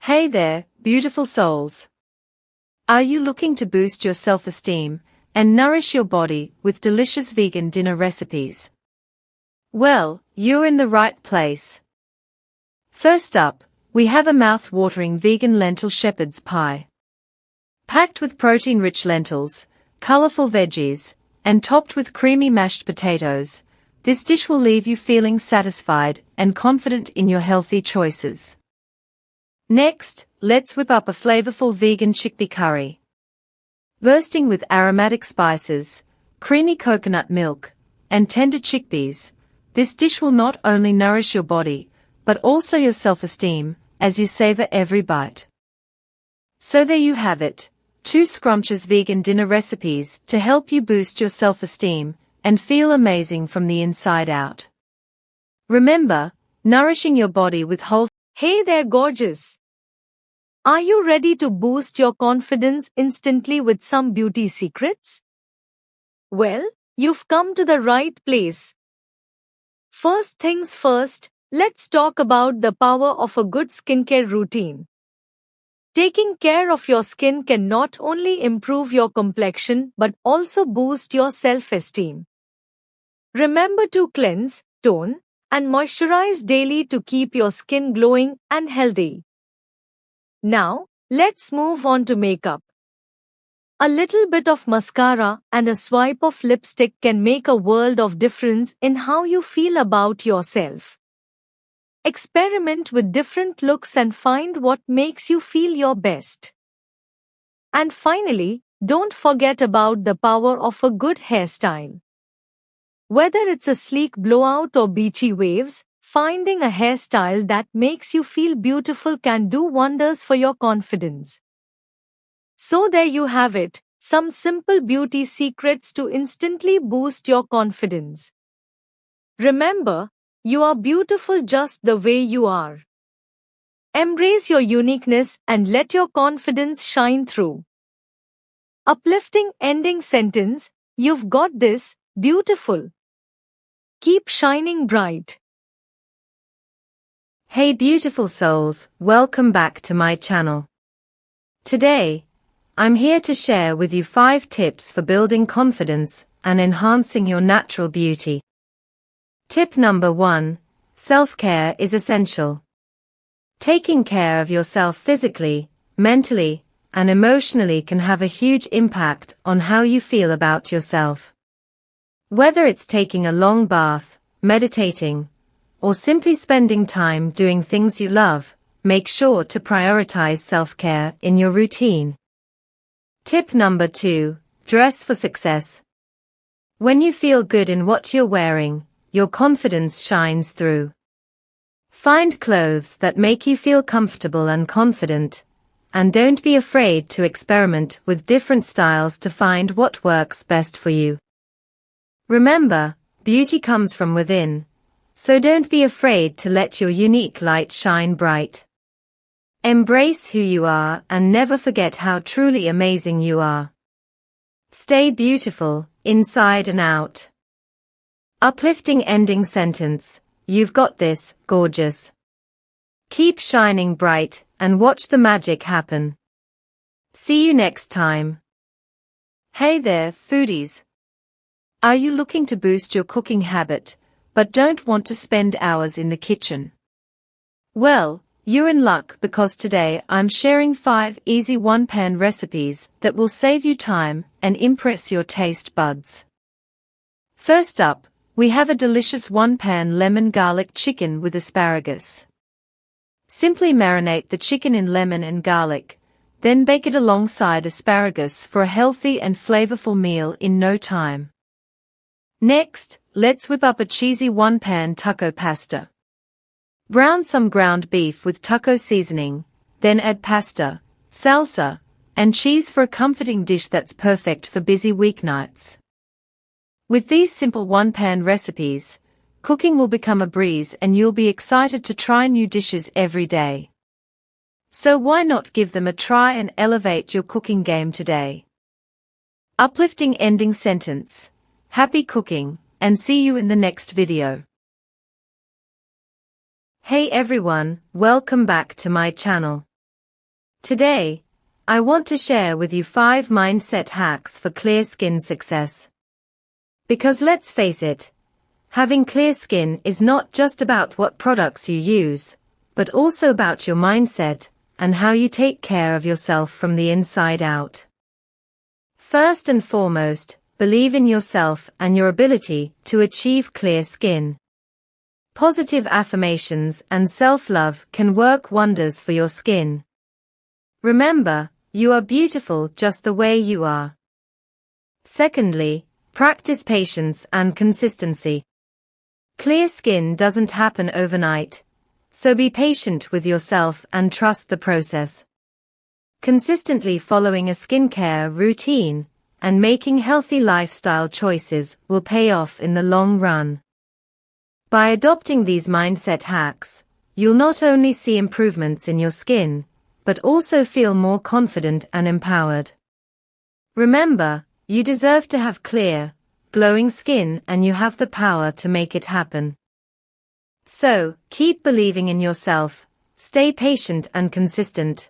Hey there, beautiful souls. Are you looking to boost your self-esteem and nourish your body with delicious vegan dinner recipes? Well, you're in the right place. First up, we have a mouth-watering vegan lentil shepherd's pie. Packed with protein-rich lentils, colorful veggies, and topped with creamy mashed potatoes, this dish will leave you feeling satisfied and confident in your healthy choices. Next, let's whip up a flavorful vegan chickpea curry. Bursting with aromatic spices, creamy coconut milk, and tender chickpeas, this dish will not only nourish your body, but also your self-esteem, as you savor every bite. So there you have it, 2 scrumptious vegan dinner recipes to help you boost your self-esteem and feel amazing from the inside out. Remember, nourishing your body with wholesome. Hey there, gorgeous! Are you ready to boost your confidence instantly with some beauty secrets? Well, you've come to the right place. First things first, let's talk about the power of a good skincare routine. Taking care of your skin can not only improve your complexion but also boost your self-esteem. Remember to cleanse, tone, and moisturize daily to keep your skin glowing and healthy. Now, let's move on to makeup. A little bit of mascara and a swipe of lipstick can make a world of difference in how you feel about yourself. Experiment with different looks and find what makes you feel your best. And finally, don't forget about the power of a good hairstyle. Whether it's a sleek blowout or beachy waves, finding a hairstyle that makes you feel beautiful can do wonders for your confidence. So there you have it, some simple beauty secrets to instantly boost your confidence. Remember, you are beautiful just the way you are. Embrace your uniqueness and let your confidence shine through. Uplifting ending sentence, you've got this, beautiful. Keep shining bright. Hey beautiful souls, welcome back to my channel. Today, I'm here to share with you 5 tips for building confidence and enhancing your natural beauty. Tip number 1, self-care is essential. Taking care of yourself physically, mentally, and emotionally can have a huge impact on how you feel about yourself. Whether it's taking a long bath, meditating, or simply spending time doing things you love, make sure to prioritize self-care in your routine. Tip number 2, dress for success. When you feel good in what you're wearing, your confidence shines through. Find clothes that make you feel comfortable and confident, and don't be afraid to experiment with different styles to find what works best for you. Remember, beauty comes from within, so don't be afraid to let your unique light shine bright. Embrace who you are and never forget how truly amazing you are. Stay beautiful, inside and out. Uplifting ending sentence, you've got this, gorgeous. Keep shining bright and watch the magic happen. See you next time. Hey there, foodies. Are you looking to boost your cooking habit, but don't want to spend hours in the kitchen? Well, you're in luck because today I'm sharing 5 easy one-pan recipes that will save you time and impress your taste buds. First up, we have a delicious one-pan lemon garlic chicken with asparagus. Simply marinate the chicken in lemon and garlic, then bake it alongside asparagus for a healthy and flavorful meal in no time. Next, let's whip up a cheesy one-pan taco pasta. Brown some ground beef with taco seasoning, then add pasta, salsa, and cheese for a comforting dish that's perfect for busy weeknights. With these simple one-pan recipes, cooking will become a breeze and you'll be excited to try new dishes every day. So why not give them a try and elevate your cooking game today? Uplifting ending sentence. Happy cooking, and see you in the next video. Hey everyone, welcome back to my channel. Today, I want to share with you 5 mindset hacks for clear skin success. Because let's face it, having clear skin is not just about what products you use, but also about your mindset and how you take care of yourself from the inside out. First and foremost, believe in yourself and your ability to achieve clear skin. Positive affirmations and self-love can work wonders for your skin. Remember, you are beautiful just the way you are. Secondly, practice patience and consistency. Clear skin doesn't happen overnight, so be patient with yourself and trust the process. Consistently following a skincare routine and making healthy lifestyle choices will pay off in the long run. By adopting these mindset hacks, you'll not only see improvements in your skin, but also feel more confident and empowered. Remember, you deserve to have clear, glowing skin and you have the power to make it happen. So, keep believing in yourself, stay patient and consistent,